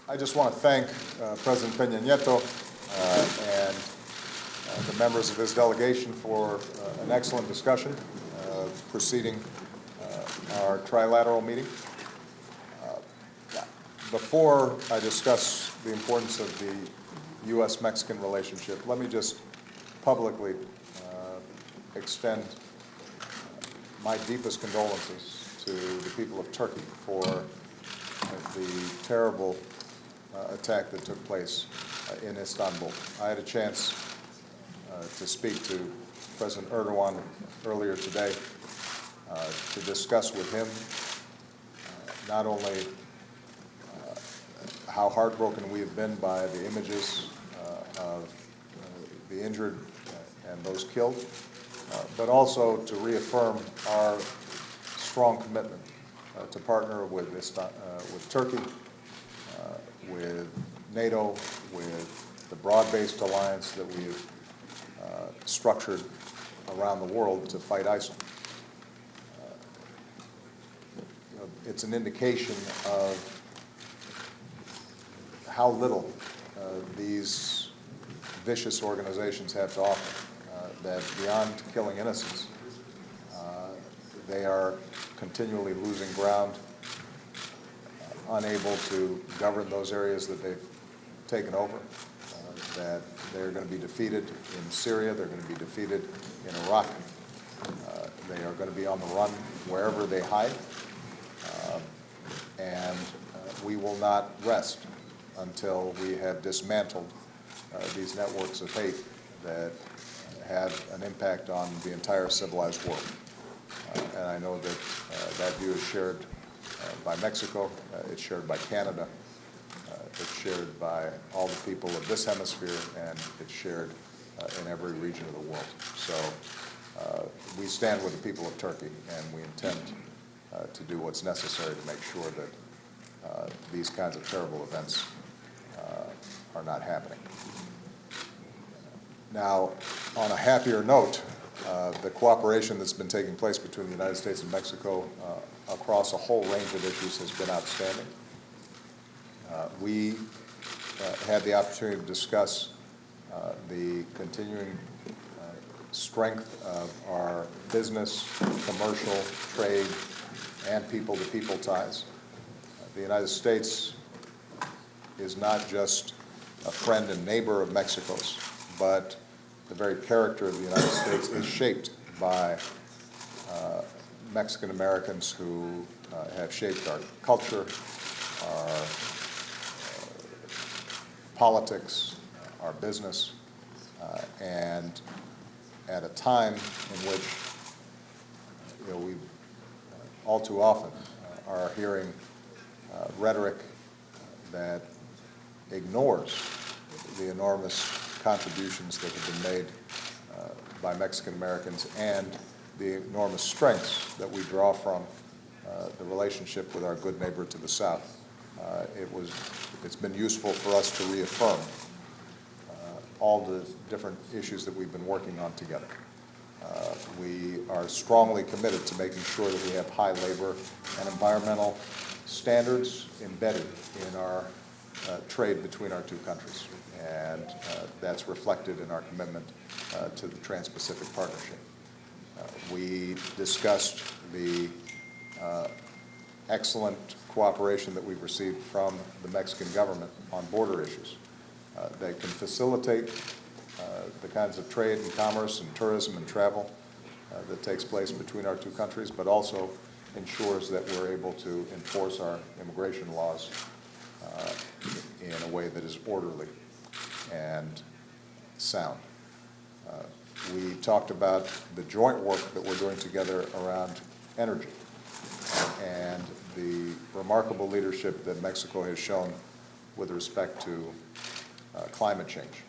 I just want to thank President Peña Nieto and the members of his delegation for an excellent discussion preceding our trilateral meeting. Before I discuss the importance of the U.S.-Mexican relationship, let me just publicly extend my deepest condolences to the people of Turkey for the terrible attack that took place in Istanbul. I had a chance to speak to President Erdogan earlier today to discuss with him not only how heartbroken we have been by the images of the injured and those killed, but also to reaffirm our strong commitment to partner with Turkey, with NATO, with the broad-based alliance that we've structured around the world to fight ISIL. It's an indication of how little these vicious organizations have to offer, that beyond killing innocents, they are continually losing ground, unable to govern those areas that they've taken over, that they're going to be defeated in Syria, they're going to be defeated in Iraq, they are going to be on the run wherever they hide, and we will not rest until we have dismantled these networks of hate that have an impact on the entire civilized world. And I know that that view is shared by Mexico, it's shared by Canada, it's shared by all the people of this hemisphere, and it's shared in every region of the world. So we stand with the people of Turkey, and we intend to do what's necessary to make sure that these kinds of terrible events are not happening. Now, on a happier note, the cooperation that's been taking place between the United States and Mexico across a whole range of issues has been outstanding. We had the opportunity to discuss the continuing strength of our business, commercial, trade, and people-to-people ties. The United States is not just a friend and neighbor of Mexico's, but the very character of the United States is shaped by Mexican Americans who have shaped our culture, our politics, our business, and at a time in which we all too often are hearing rhetoric that ignores the enormous contributions that have been made by Mexican Americans and the enormous strengths that we draw from the relationship with our good neighbor to the south. It's been useful for us to reaffirm all the different issues that we've been working on together. We are strongly committed to making sure that we have high labor and environmental standards embedded in our trade between our two countries, and that's reflected in our commitment to the Trans-Pacific Partnership. We discussed the excellent cooperation that we've received from the Mexican government on border issues that can facilitate the kinds of trade and commerce and tourism and travel that takes place between our two countries, but also ensures that we're able to enforce our immigration laws in a way that is orderly and sound. We talked about the joint work that we're doing together around energy and the remarkable leadership that Mexico has shown with respect to climate change.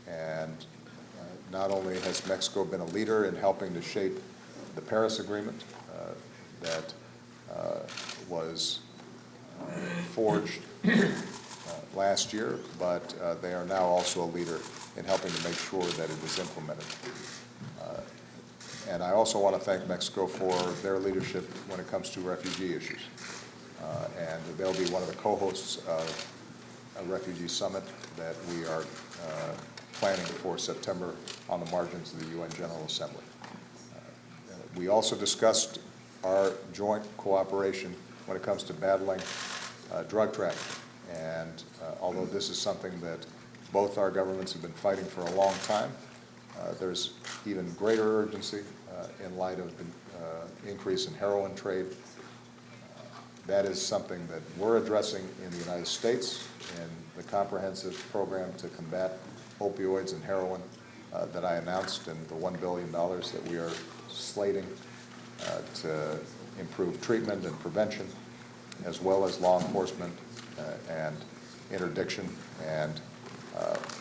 And not only has Mexico been a leader in helping to shape the Paris Agreement that was forged last year, but they are now also a leader in helping to make sure that it is implemented. And I also want to thank Mexico for their leadership when it comes to refugee issues. And they'll be one of the co-hosts of a refugee summit that we are planning for September on the margins of the UN General Assembly. We also discussed our joint cooperation when it comes to battling drug trafficking. And although this is something that both our governments have been fighting for a long time, there's even greater urgency in light of the increase in heroin trade. That is something that we're addressing in the United States in the comprehensive program to combat opioids and heroin that I announced, and the $1 billion that we are slating to improve treatment and prevention, as well as law enforcement and interdiction. And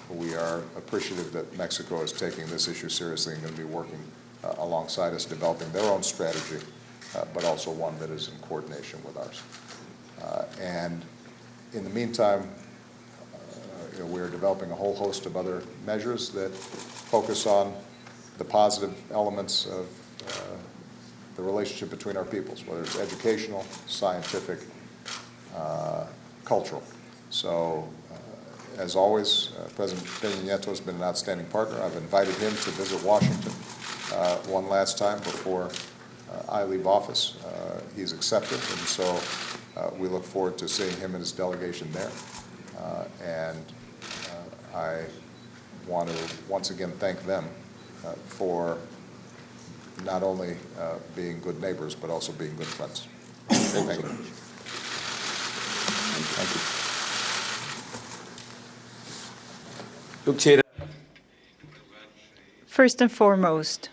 we are appreciative that Mexico is taking this issue seriously and going to be working alongside us, developing their own strategy, but also one that is in coordination with ours. And in the meantime, we're developing a whole host of other measures that focus on the positive elements of the relationship between our peoples, whether it's educational, scientific, cultural. So, as always, President Nieto has been an outstanding partner. I've invited him to visit Washington one last time before I leave office. He's accepted, and so we look forward to seeing him and his delegation there. And I want to once again thank them for not only being good neighbors, but also being good friends. Thank you. Thank you. First and foremost,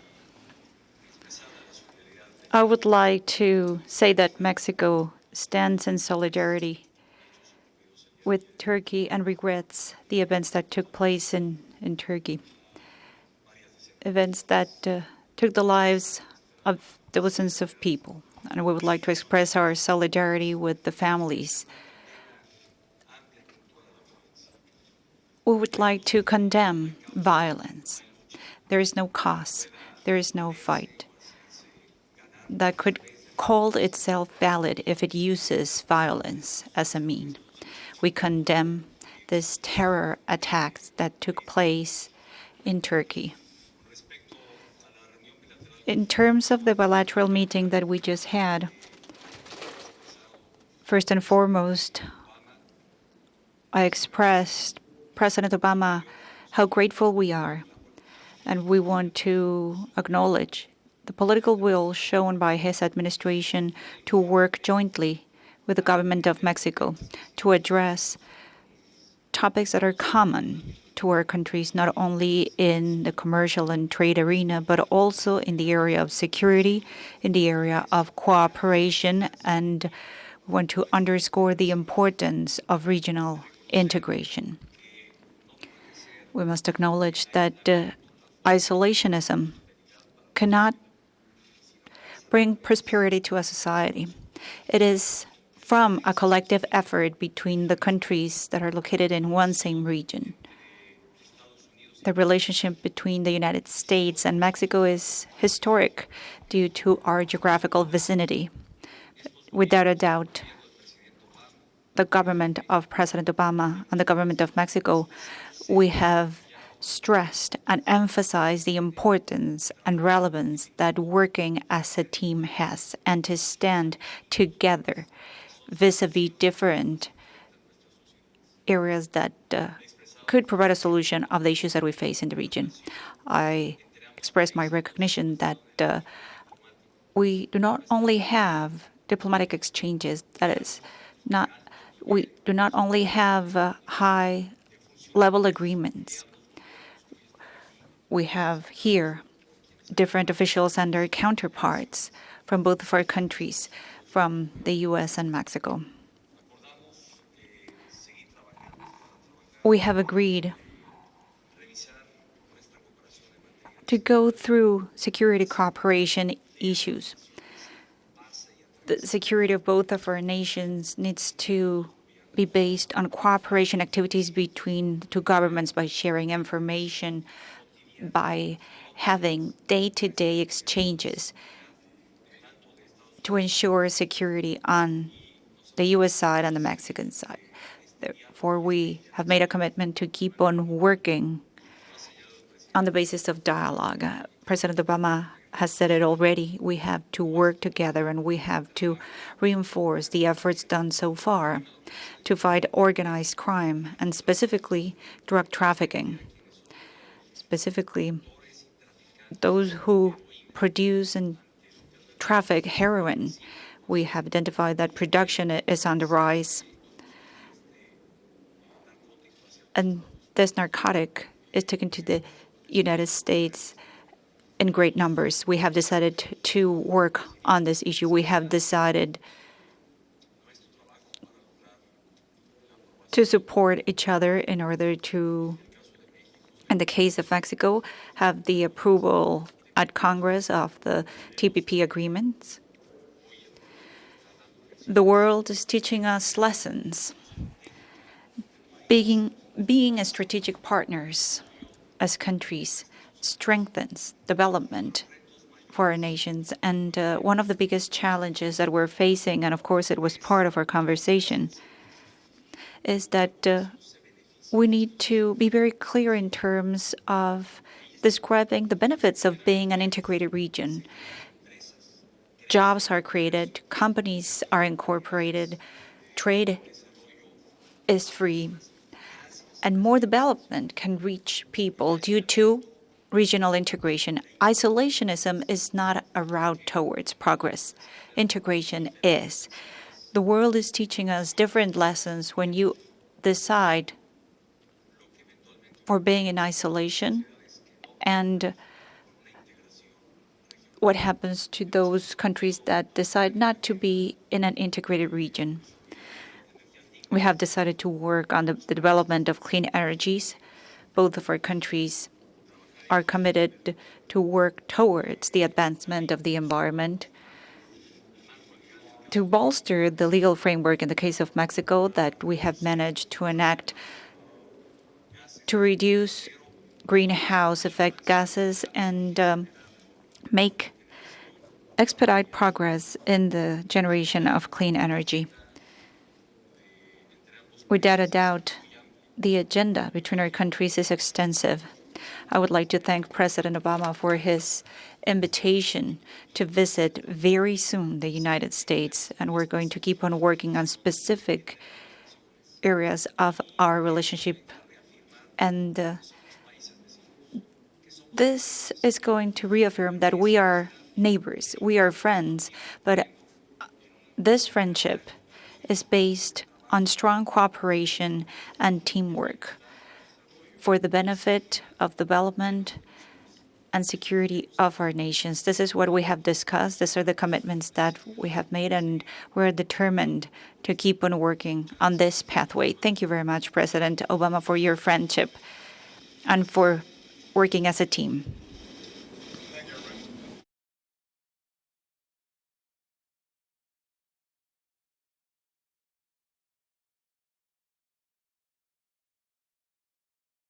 I would like to say that Mexico stands in solidarity with Turkey and regrets the events that took place in Turkey, events that took the lives of dozens of people. And we would like to express our solidarity with the families. We would like to condemn violence. There is no cause, there is no fight that could call itself valid if it uses violence as a mean. We condemn this terror attacks that took place in Turkey. In terms of the bilateral meeting that we just had, first and foremost, I expressed President Obama how grateful we are, and we want to acknowledge the political will shown by his administration to work jointly with the government of Mexico to address topics that are common to our countries, not only in the commercial and trade arena, but also in the area of security, in the area of cooperation, and want to underscore the importance of regional integration. We must acknowledge that isolationism cannot bring prosperity to a society. It is from a collective effort between the countries that are located in one same region. The relationship between the United States and Mexico is historic due to our geographical vicinity. Without a doubt, the government of President Obama and the government of Mexico, we have stressed and emphasized the importance and relevance that working as a team has, and to stand together vis-a-vis different areas that could provide a solution of the issues that we face in the region. I express my recognition that we do not only have diplomatic exchanges, we do not only have high-level agreements. We have here different officials and their counterparts from both of our countries, from the U.S. and Mexico. We have agreed to go through security cooperation issues. The security of both of our nations needs to be based on cooperation activities between the two governments by sharing information, by having day-to-day exchanges to ensure security on the U.S. side and the Mexican side. Therefore, we have made a commitment to keep on working on the basis of dialogue. President Obama has said it already. We have to work together and we have to reinforce the efforts done so far to fight organized crime and specifically drug trafficking. Specifically, those who produce and traffic heroin. We have identified that production is on the rise. And this narcotic is taken to the United States in great numbers. We have decided to work on this issue. We have decided to support each other in order to, in the case of Mexico, have the approval at Congress of the TPP agreements. The world is teaching us lessons. Being as strategic partners as countries strengthens development for our nations. And one of the biggest challenges that we're facing, and of course it was part of our conversation, is that we need to be very clear in terms of describing the benefits of being an integrated region. Jobs are created, companies are incorporated, trade is free, and more development can reach people due to regional integration. Isolationism is not a route towards progress. Integration is. The world is teaching us different lessons when you decide for being in isolation and what happens to those countries that decide not to be in an integrated region. We have decided to work on the development of clean energies. Both of our countries are committed to work towards the advancement of the environment, to bolster the legal framework in the case of Mexico that we have managed to enact to reduce greenhouse effect gases and expedite progress in the generation of clean energy. Without a doubt, the agenda between our countries is extensive. I would like to thank President Obama for his invitation to visit very soon the United States, and we're going to keep on working on specific areas of our relationship. And this is going to reaffirm that we are neighbors, we are friends, but this friendship is based on strong cooperation and teamwork for the benefit of development and security of our nations. This is what we have discussed. These are the commitments that we have made, and we're determined to keep on working on this pathway. Thank you very much, President Obama, for your friendship and for working as a team.